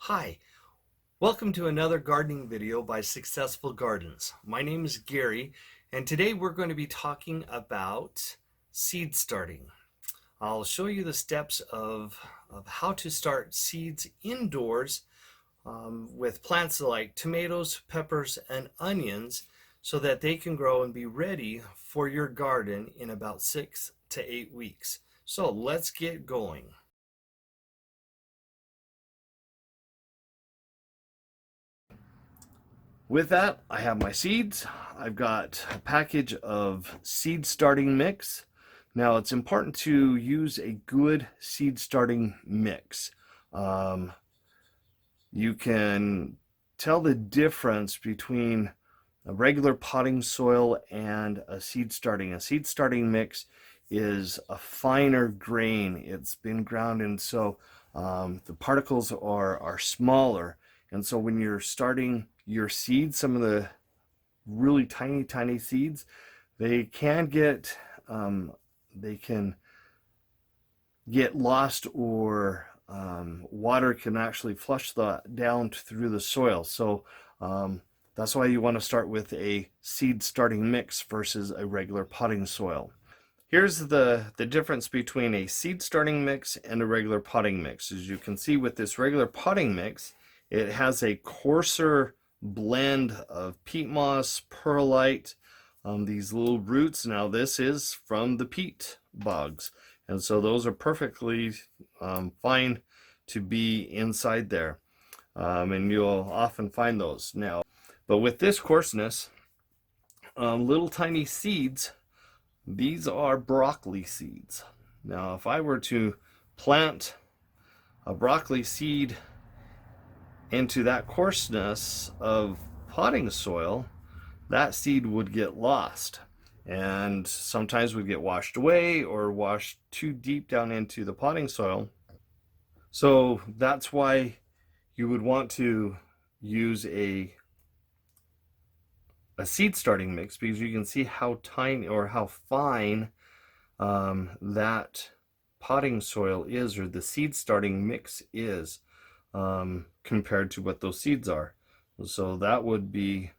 Hi, welcome to another gardening video by Successful Gardens. My name is Gary, and today we're going to be talking about seed starting. I'll show you the steps of how to start seeds indoors with plants like tomatoes, peppers, and onions so that they can grow and be ready for your garden in about 6 to 8 weeks. So let's get going. With that, I have my seeds. I've got a package of seed starting mix. Now, it's important to use a good seed starting mix. You can tell the difference between a regular potting soil and a seed starting. A seed starting mix is a finer grain. It's been ground, and so the particles are smaller. And so when you're starting your seeds, some of the really tiny seeds, they can get lost, or water can actually flush down through the soil. So that's why you want to start with a seed starting mix versus a regular potting soil. Here's the difference between a seed starting mix and a regular potting mix. As you can see with this regular potting mix, it has a coarser blend of peat moss, perlite, these little roots. Now this is from the peat bogs, and so those are perfectly fine to be inside there, and you'll often find those now. But with this coarseness, little tiny seeds, these are broccoli seeds. Now if I were to plant a broccoli seed into that coarseness of potting soil, that seed would get lost and sometimes would get washed away or washed too deep down into the potting soil. So that's why you would want to use a seed starting mix, because you can see how tiny or how fine that potting soil is, or the seed starting mix is, compared to what those seeds are. So that would be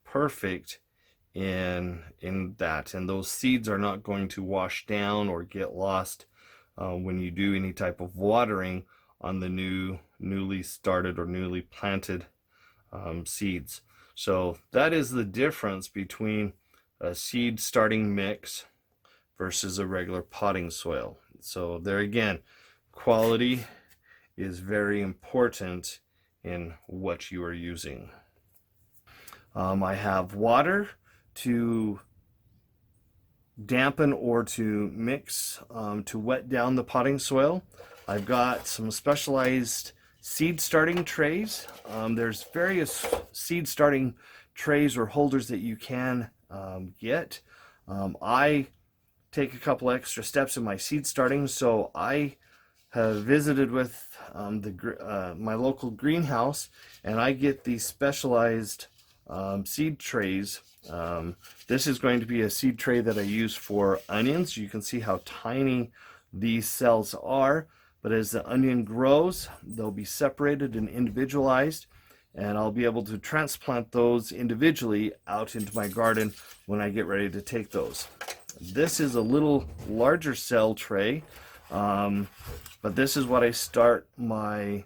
perfect in that, and those seeds are not going to wash down or get lost when you do any type of watering on the newly started or newly planted seeds. So that is the difference between a seed starting mix versus a regular potting soil. So there again, quality is very important in what you are using. I have water to dampen or to mix to wet down the potting soil. I've got some specialized seed starting trays. There's various seed starting trays or holders that you can get. I take a couple extra steps in my seed starting, so I have visited with my local greenhouse, and I get these specialized seed trays. This is going to be a seed tray that I use for onions. You can see how tiny these cells are, but as the onion grows, they'll be separated and individualized, and I'll be able to transplant those individually out into my garden when I get ready to take those. This is a little larger cell tray, but this is what I start my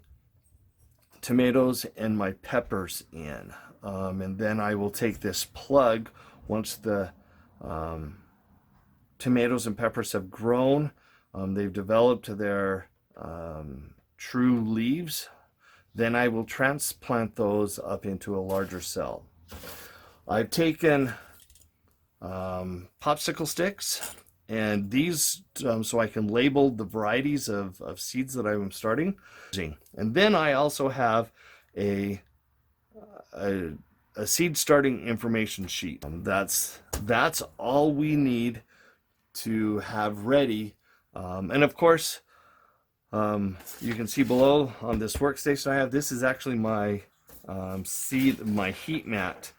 tomatoes and my peppers in. And then I will take this plug once the tomatoes and peppers have grown, they've developed their true leaves, then I will transplant those up into a larger cell. I've taken popsicle sticks, and these so I can label the varieties of seeds that I'm starting. And then I also have a seed starting information sheet. That's all we need to have ready. And of course, you can see below on this workstation I have, this is actually my my heat mat.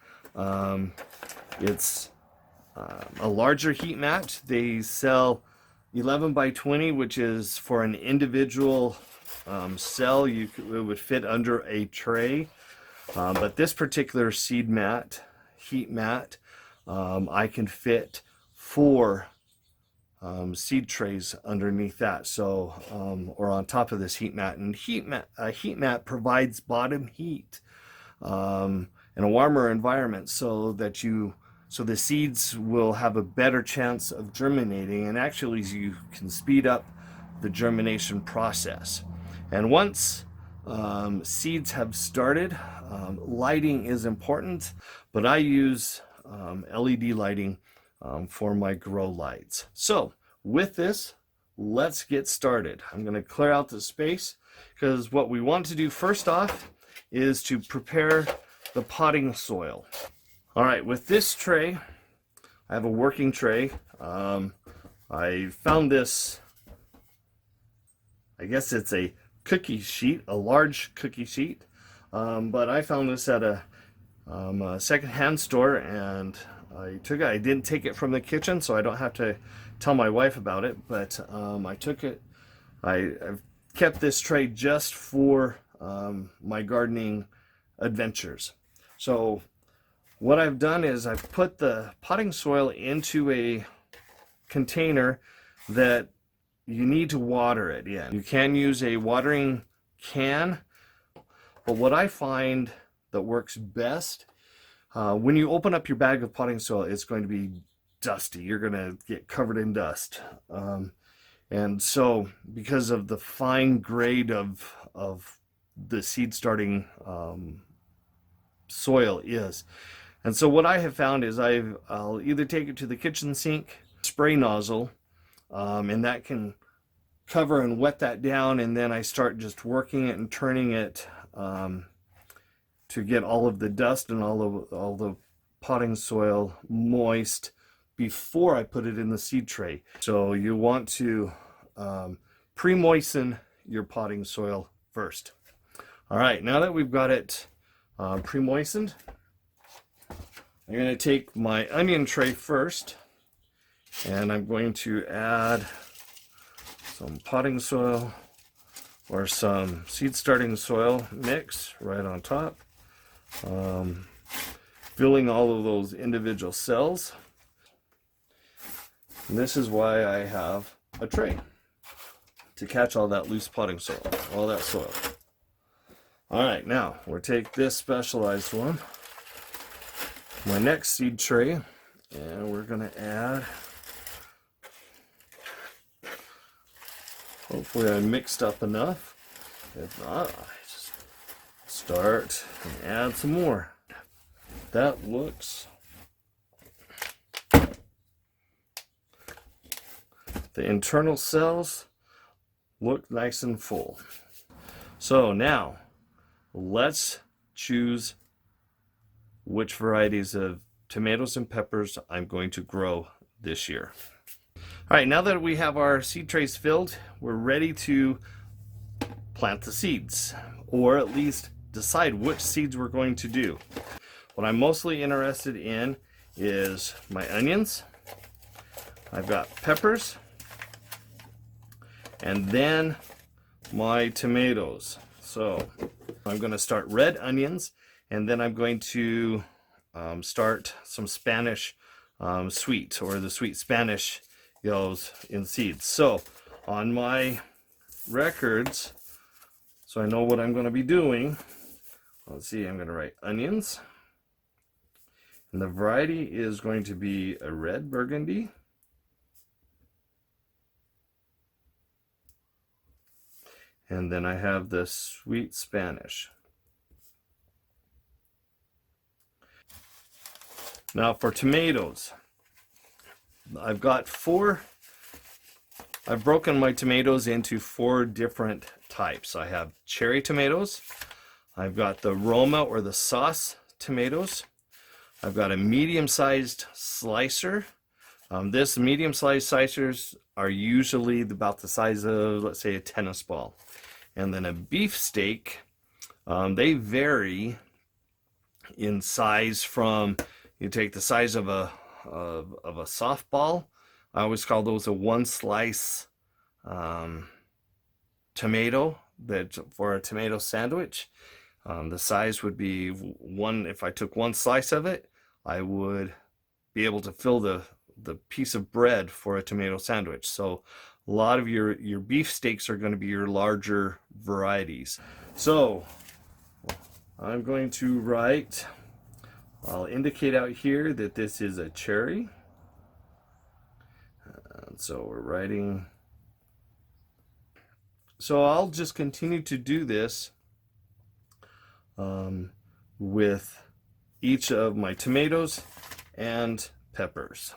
It's a larger heat mat. They sell 11 by 20, which is for an individual cell, it would fit under a tray. But this particular seed mat, heat mat, I can fit 4 seed trays underneath that, so or on top of this heat mat. And a heat mat provides bottom heat in a warmer environment, so that the seeds will have a better chance of germinating, and actually you can speed up the germination process. And once seeds have started, lighting is important, but I use LED lighting for my grow lights. So with this, let's get started. I'm going to clear out the space, because what we want to do first off is to prepare the potting soil. All right, with this tray, I have a working tray. I found this, I guess it's a cookie sheet, a large cookie sheet, but I found this at a secondhand store, and I took it. I didn't take it from the kitchen, so I don't have to tell my wife about it, but I took it. I've kept this tray just for my gardening adventures. So what I've done is I've put the potting soil into a container that you need to water it in. You can use a watering can, but what I find that works best, when you open up your bag of potting soil, it's going to be dusty. You're going to get covered in dust. And so because of the fine grade of the seed starting soil is. And so what I have found is I'll either take it to the kitchen sink, spray nozzle, and that can cover and wet that down, and then I start just working it and turning it to get all of the dust and all the potting soil moist before I put it in the seed tray. So you want to pre-moisten your potting soil first. All right, now that we've got it pre-moistened, I'm going to take my onion tray first, and I'm going to add some potting soil or some seed starting soil mix right on top, filling all of those individual cells. And this is why I have a tray, to catch all that loose potting soil, all that soil. All right, now we'll take this specialized one, my next seed tray, and we're going to add, hopefully I mixed up enough. If not, I just start and add some more. That looks, the internal cells look nice and full. So now let's choose which varieties of tomatoes and peppers I'm going to grow this year. All right, now that we have our seed trays filled, we're ready to plant the seeds, or at least decide which seeds we're going to do. What I'm mostly interested in is my onions. I've got peppers, and then my tomatoes. So I'm going to start red onions, and then I'm going to start some Spanish sweet, or the sweet Spanish goes in seeds. So on my records, so I know what I'm going to be doing, let's see, I'm going to write onions, and the variety is going to be a red burgundy, and then I have the sweet Spanish. Now for tomatoes, I've broken my tomatoes into 4 different types. I have cherry tomatoes, I've got the Roma or the sauce tomatoes, I've got a medium-sized slicer. This medium-sized slicers are usually about the size of, let's say, a tennis ball. And then a beefsteak, they vary in size from, you take the size of a softball. I always call those a 1 slice tomato. that for a tomato sandwich. The size would be one. If I took one slice of it, I would be able to fill the piece of bread for a tomato sandwich. So a lot of your beef steaks are going to be your larger varieties. So I'm going to write, I'll indicate out here that this is a cherry. And so we're writing. So I'll just continue to do this with each of my tomatoes and peppers.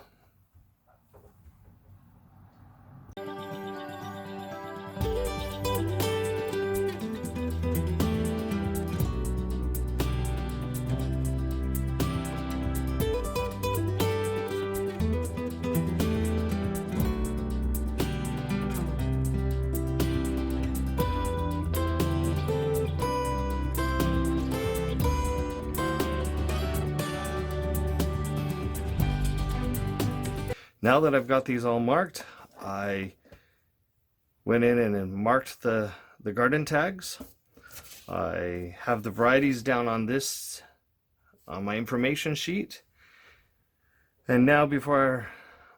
Now that I've got these all marked, I went in and marked the garden tags. I have the varieties down on this, on my information sheet. And now before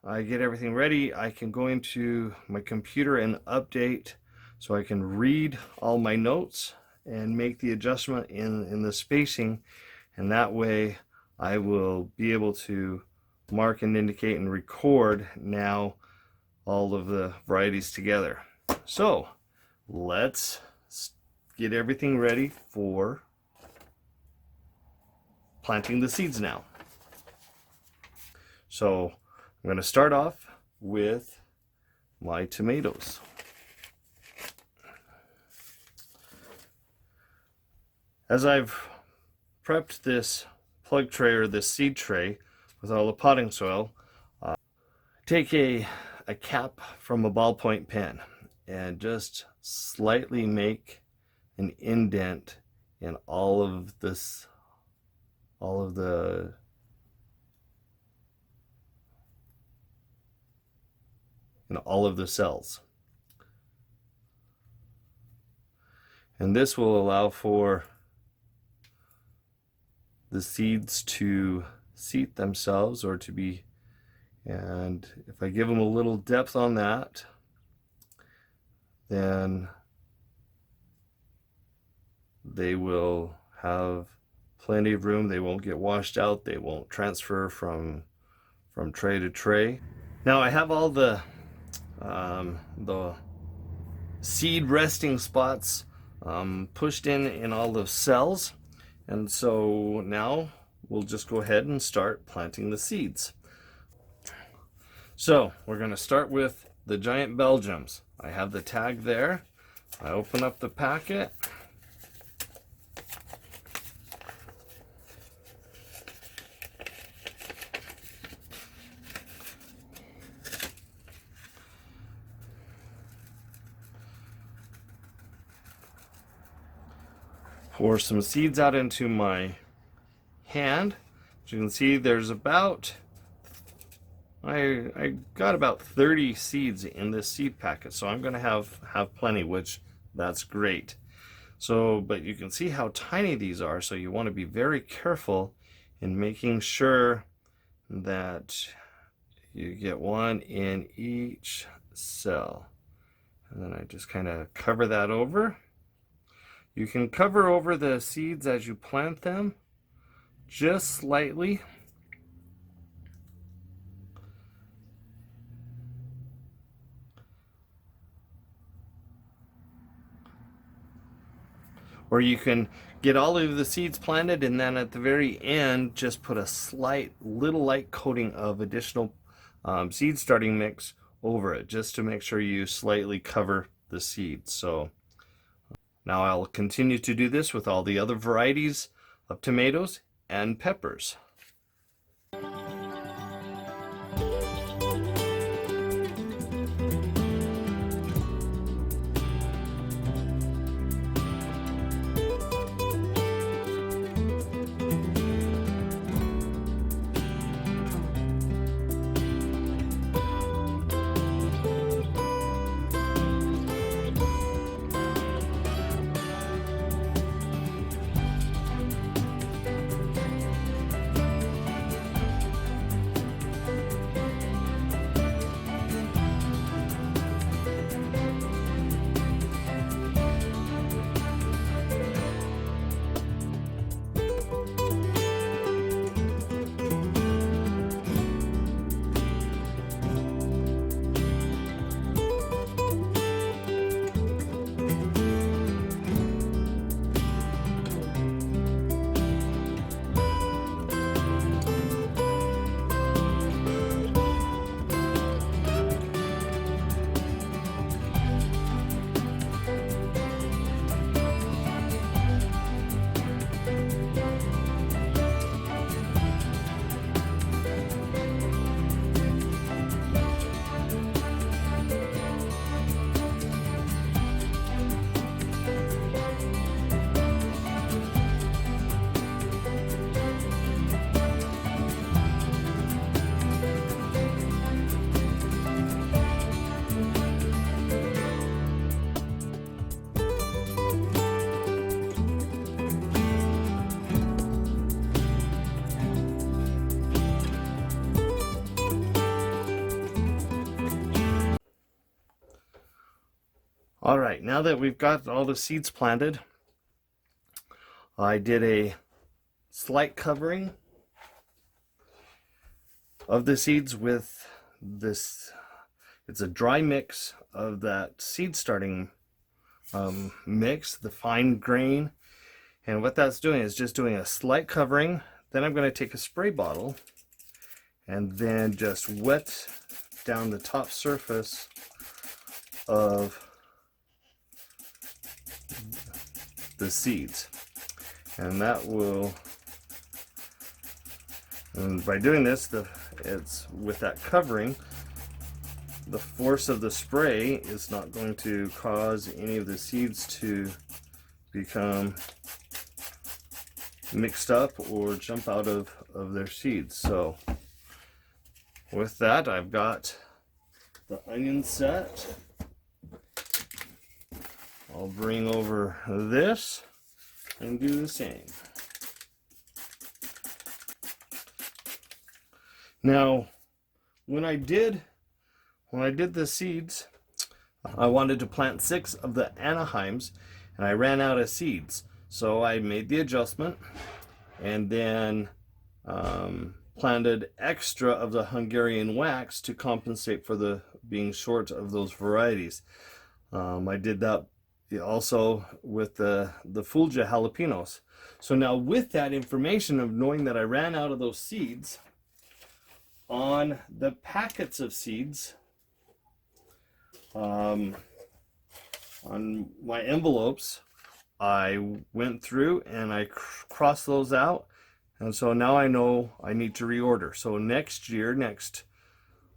I get everything ready, I can go into my computer and update so I can read all my notes and make the adjustment in the spacing. And that way I will be able to mark and indicate and record now all of the varieties together. So let's get everything ready for planting the seeds now. So I'm going to start off with my tomatoes. As I've prepped this plug tray or this seed tray with all the potting soil, take a cap from a ballpoint pen and just slightly make an indent in all of the cells. And this will allow for the seeds to seat themselves or to be, and if I give them a little depth on that, then they will have plenty of room. They won't get washed out. They won't transfer from tray to tray. Now I have all the seed resting spots pushed in all the cells, and so now we'll just go ahead and start planting the seeds. So we're going to start with the giant Belgiums. I have the tag there. I open up the packet. Pour some seeds out into my hand. As you can see, there's about, I got about 30 seeds in this seed packet, so I'm going to have plenty, which that's great. So, but you can see how tiny these are, so you want to be very careful in making sure that you get one in each cell. And then I just kind of cover that over. You can cover over the seeds as you plant them, just slightly. Or you can get all of the seeds planted and then at the very end just put a slight little light coating of additional seed starting mix over it, just to make sure you slightly cover the seeds. So now I'll continue to do this with all the other varieties of tomatoes and peppers. All right, now that we've got all the seeds planted, I did a slight covering of the seeds with this. It's a dry mix of that seed starting mix, the fine grain. And what that's doing is just doing a slight covering. Then I'm going to take a spray bottle and then just wet down the top surface of the seeds. And that will, and by doing this, it's with that covering, the force of the spray is not going to cause any of the seeds to become mixed up or jump out of their seeds. So with that, I've got the onion set. I'll bring over this and do the same. Now, when I did the seeds, I wanted to plant 6 of the Anaheims, and I ran out of seeds. So I made the adjustment and then planted extra of the Hungarian wax to compensate for the being short of those varieties. I did that also with the Fulja jalapenos. So now with that information of knowing that I ran out of those seeds, on the packets of seeds, on my envelopes, I went through and I crossed those out, and so now I know I need to reorder. So next year, next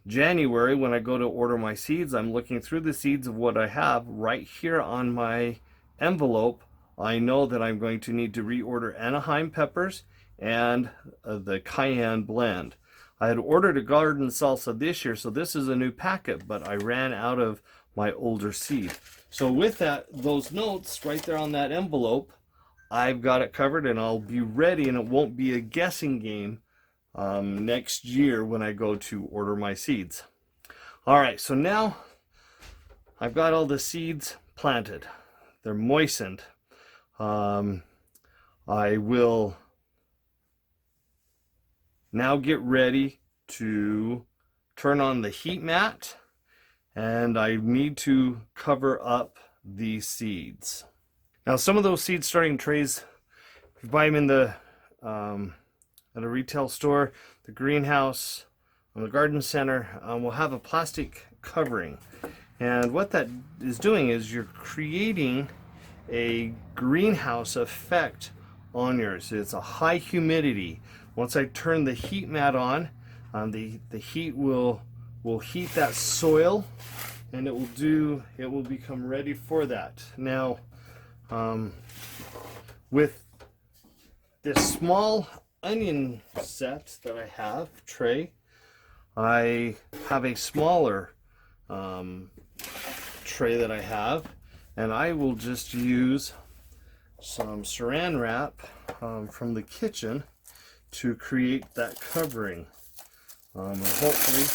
January, when I go to order my seeds, I'm looking through the seeds of what I have right here on my envelope. I know that I'm going to need to reorder Anaheim peppers and the cayenne blend. I had ordered a garden salsa this year, so this is a new packet, but I ran out of my older seed. So with that, those notes right there on that envelope, I've got it covered, and I'll be ready, and it won't be a guessing game next year when I go to order my seeds. All right, so now I've got all the seeds planted. They're moistened. I will now get ready to turn on the heat mat, and I need to cover up the seeds. Now, some of those seed starting trays, if you buy them in the at a retail store, the greenhouse, or the garden center, will have a plastic covering. And what that is doing is you're creating a greenhouse effect on yours. It's a high humidity. Once I turn the heat mat on, the heat will heat that soil, and it will become ready for that. Now, with this small onion set that I have, tray, I have a smaller tray that I have, and I will just use some saran wrap from the kitchen to create that covering. And hopefully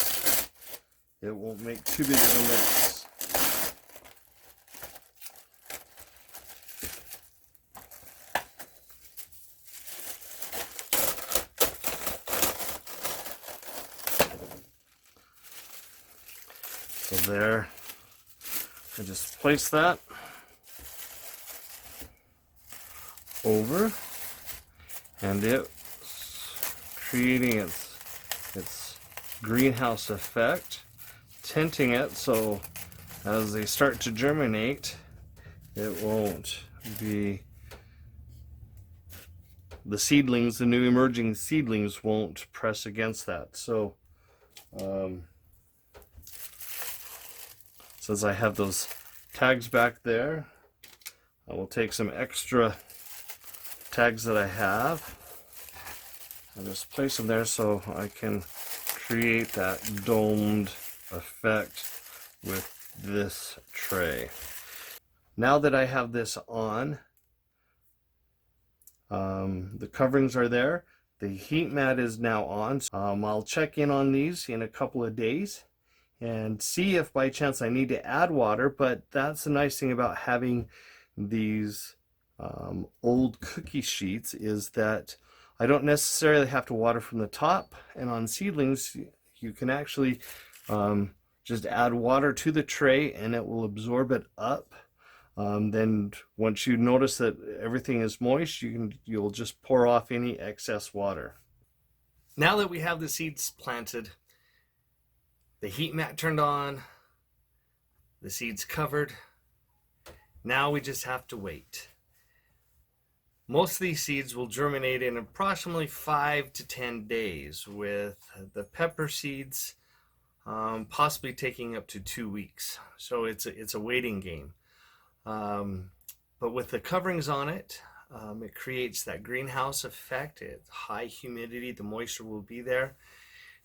it won't make too big of a mess. So there, I just place that over, and it's creating its greenhouse effect, tinting it so as they start to germinate, it won't be, the seedlings, the new emerging seedlings won't press against that. So since I have those tags back there, I will take some extra tags that I have and just place them there so I can create that domed effect with this tray. Now that I have this on, the coverings are there, the heat mat is now on. I'll check in on these in a couple of days, and see if by chance I need to add water. But that's the nice thing about having these old cookie sheets, is that I don't necessarily have to water from the top, and on seedlings you can actually just add water to the tray and it will absorb it up. Then once you notice that everything is moist, you'll just pour off any excess water. Now that we have the seeds planted, the heat mat turned on, the seeds covered, now we just have to wait. Most of these seeds will germinate in approximately 5 to 10 days, with the pepper seeds possibly taking up to 2 weeks. So it's a waiting game. But with the coverings on it, it creates that greenhouse effect. It's high humidity, the moisture will be there.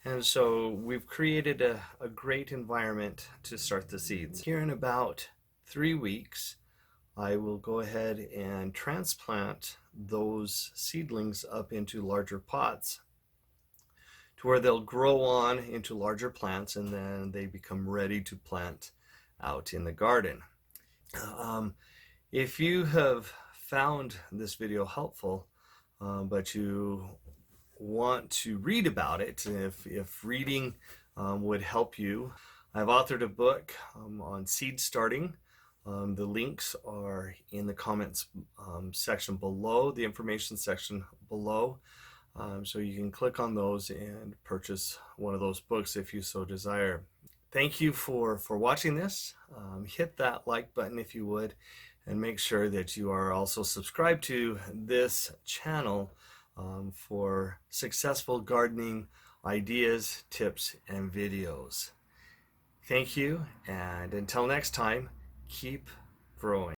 And so we've created a great environment to start the seeds. Here in about 3 weeks, I will go ahead and transplant those seedlings up into larger pots to where they'll grow on into larger plants, and then they become ready to plant out in the garden. If you have found this video helpful, but you want to read about it, if reading would help you, I've authored a book on seed starting. The links are in the comments section below, the information section below. So you can click on those and purchase one of those books if you so desire. Thank you for watching this. Hit that like button if you would, and make sure that you are also subscribed to this channel for successful gardening ideas, tips, and videos. Thank you, and until next time, keep growing.